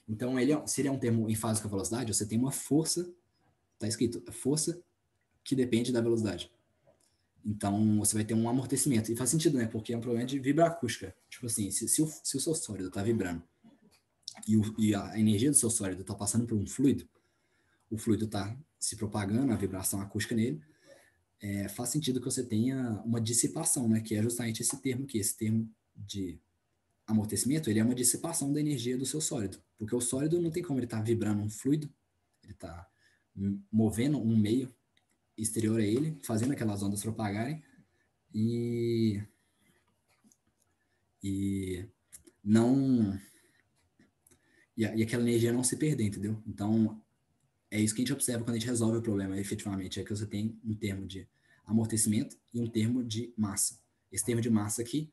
Então, se ele é um termo em fase com a velocidade, você tem uma força, está escrito, força que depende da velocidade. Então, você vai ter um amortecimento. E faz sentido, né? Porque é um problema de vibroacústica. Tipo assim, se o seu sólido está vibrando e a energia do seu sólido está passando por um fluido, o fluido está se propagando, a vibração acústica nele, faz sentido que você tenha uma dissipação, né? Que é justamente esse termo aqui, esse termo de amortecimento, ele é uma dissipação da energia do seu sólido. Porque o sólido não tem como ele estar vibrando um fluido, ele está movendo um meio exterior a ele, fazendo aquelas ondas propagarem e não... E aquela energia não se perder, entendeu? Então, é isso que a gente observa quando a gente resolve o problema, efetivamente, é que você tem um termo de amortecimento e um termo de massa. Esse termo de massa aqui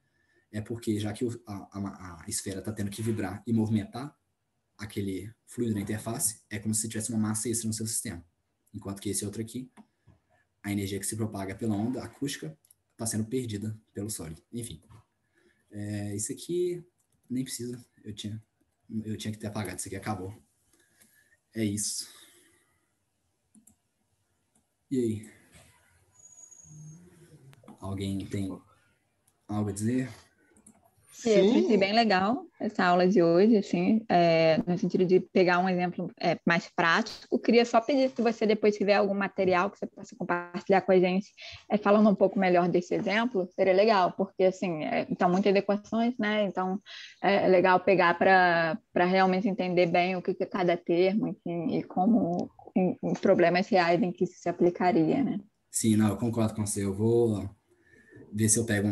é porque, já que a esfera está tendo que vibrar e movimentar aquele fluido na interface, é como se tivesse uma massa extra no seu sistema. Enquanto que esse outro aqui, a energia que se propaga pela onda acústica está sendo perdida pelo sólido. Enfim, isso aqui nem precisa, eu tinha que ter apagado, isso aqui acabou. É isso. E aí? Alguém tem algo a dizer? Pietro, achei Sim, bem legal essa aula de hoje, assim, no sentido de pegar um exemplo mais prático. Queria só pedir se você depois tiver algum material que você possa compartilhar com a gente, falando um pouco melhor desse exemplo, seria legal, porque, assim, então, muitas equações, né? Então, é legal pegar para realmente entender bem o que é cada termo, enfim, e como, em problemas reais em que isso se aplicaria, né? Sim, não, eu concordo com você. Eu vou ver se eu pego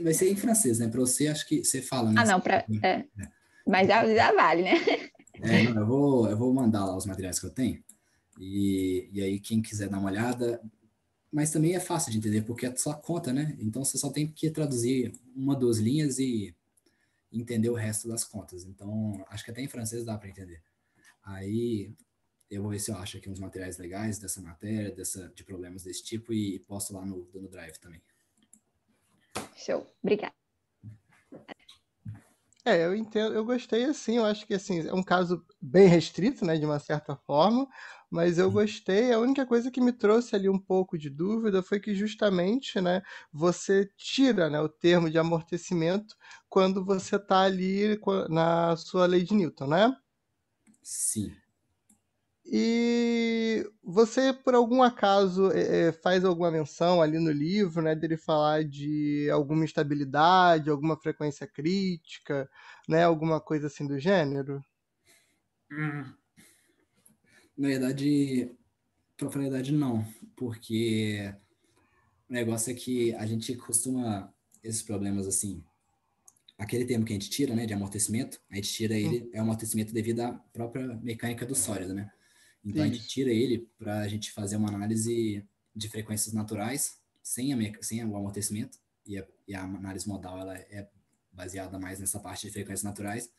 vai ser em francês, né? Para você, acho que você fala, né? Ah, não, mas já vale, né? Não, eu vou mandar lá os materiais que eu tenho. E aí, quem quiser dar uma olhada. Mas também é fácil de entender, porque é só conta, né? Então, você só tem que traduzir uma, duas linhas e entender o resto das contas. Então, acho que até em francês dá para entender. Aí, eu vou ver se eu acho aqui uns materiais legais dessa matéria, de problemas desse tipo, e posto lá no Drive também. Show, obrigada. eu entendo, eu gostei assim, eu acho que assim, é um caso bem restrito, né, de uma certa forma, mas eu gostei. A única coisa que me trouxe ali um pouco de dúvida foi que justamente, né, você tira, né, o termo de amortecimento quando você está ali na sua lei de Newton, né? Sim. E você, por algum acaso, faz alguma menção ali no livro, né, dele falar de alguma instabilidade, alguma frequência crítica, né, alguma coisa assim do gênero? Na verdade, pra falar a verdade, não. Porque o negócio é que a gente costuma, esses problemas assim, aquele termo que a gente tira, né, de amortecimento, a gente tira ele, é um amortecimento devido à própria mecânica do sólido, né? Então a gente Isso. tira ele para a gente fazer uma análise de frequências naturais sem o amortecimento, e a análise modal ela é baseada mais nessa parte de frequências naturais,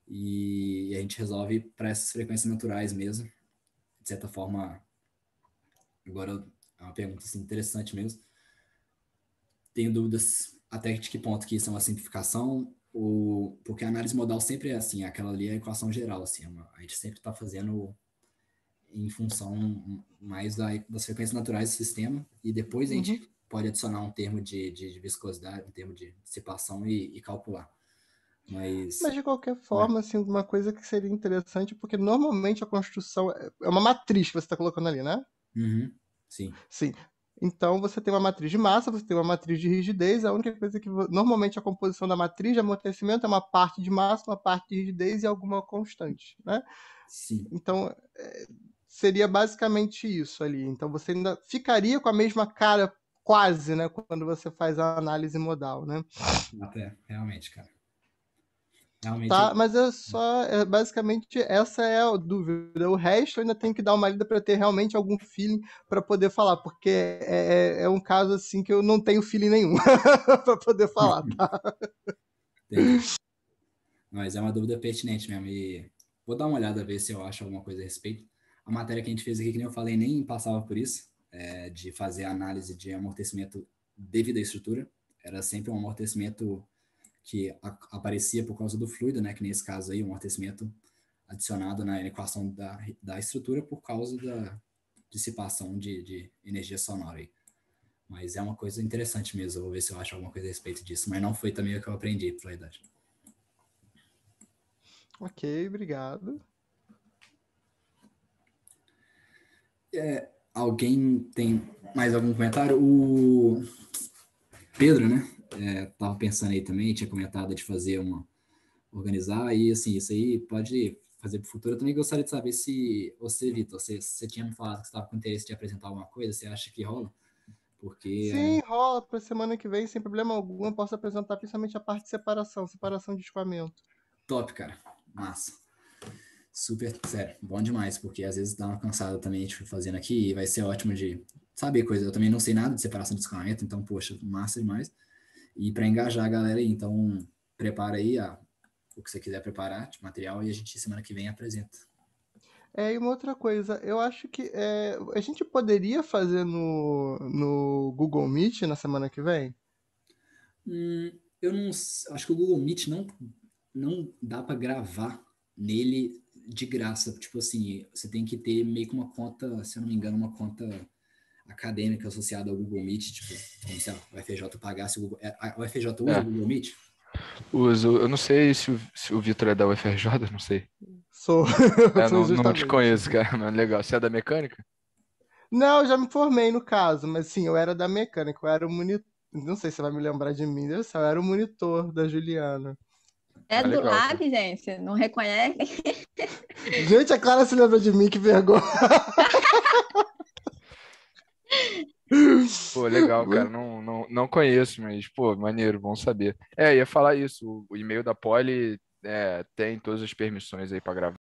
e a gente resolve para essas frequências naturais mesmo, de certa forma. Agora é uma pergunta assim, interessante mesmo. Tenho dúvidas até de que ponto que isso é uma simplificação, ou porque a análise modal sempre é assim, aquela ali é a equação geral, assim, a gente sempre está fazendo em função mais das frequências naturais do sistema, e depois a gente Uhum. pode adicionar um termo de viscosidade, um termo de dissipação e calcular. Mas Mas, de qualquer né? forma, assim, uma coisa que seria interessante, porque normalmente a construção é uma matriz que você está colocando ali, né? Uhum, sim, Sim. Então você tem uma matriz de massa, você tem uma matriz de rigidez. A única coisa que normalmente a composição da matriz de amortecimento é uma parte de massa, uma parte de rigidez e alguma constante, né? sim. Então seria basicamente isso ali. Então você ainda ficaria com a mesma cara quase, né, quando você faz a análise modal, né? Até, realmente, cara. Realmente, Tá, mas basicamente essa é a dúvida. O resto eu ainda tenho que dar uma lida para ter realmente algum feeling para poder falar, porque é um caso assim que eu não tenho feeling nenhum para poder falar, tá? entendi. Mas é uma dúvida pertinente mesmo. E vou dar uma olhada, ver se eu acho alguma coisa a respeito. A matéria que a gente fez aqui, que nem eu falei, nem passava por isso, de fazer análise de amortecimento devido à estrutura. Era sempre um amortecimento que aparecia por causa do fluido, né? Que nesse caso aí, um amortecimento adicionado na equação da estrutura por causa da dissipação de energia sonora aí. Mas é uma coisa interessante mesmo. Eu vou ver se eu acho alguma coisa a respeito disso. Mas não foi também o que eu aprendi, pra verdade. Ok, obrigado. Alguém tem mais algum comentário? O Pedro, né? Tava pensando aí também, tinha comentado de fazer organizar, e assim, isso aí pode fazer para o futuro. Eu também gostaria de saber se você, Vitor, você tinha me falado que estava com interesse de apresentar alguma coisa, você acha que rola? Porque Sim, rola para semana que vem, sem problema algum. Eu posso apresentar principalmente a parte de separação de escoamento. top, cara. Massa. Super, sério, bom demais, porque às vezes dá uma cansada também a gente fazendo aqui, e vai ser ótimo de saber coisa. Eu também não sei nada de separação de descolamento, então, poxa, massa demais. E para engajar a galera aí, então, prepara aí o que você quiser preparar de material e a gente semana que vem apresenta. E uma outra coisa, eu acho que a gente poderia fazer no Google Meet na semana que vem? Eu não acho que o Google Meet não dá para gravar nele de graça. Tipo assim, você tem que ter meio que uma conta, se eu não me engano, uma conta acadêmica associada ao Google Meet, tipo, como se a UFRJ pagasse o Google. A UFRJ usa o É, Google Meet? uso. Eu não sei se o Vitor é da UFRJ, não sei. Sou, É, sou não te justamente. conheço, cara, mas legal. Você é da mecânica? Não, eu já me formei no caso, mas sim, eu era da mecânica, eu era o monitor. Não sei se você vai me lembrar de mim, Deus do céu, eu era o monitor da Juliana. É Ah, do legal, Lab, cara. gente, não reconhece? Gente, a Clara se lembra de mim, que vergonha. Pô, legal, cara. Não conheço, mas, pô, maneiro, bom saber. Ia falar isso. O e-mail da Poli tem todas as permissões aí pra gravar.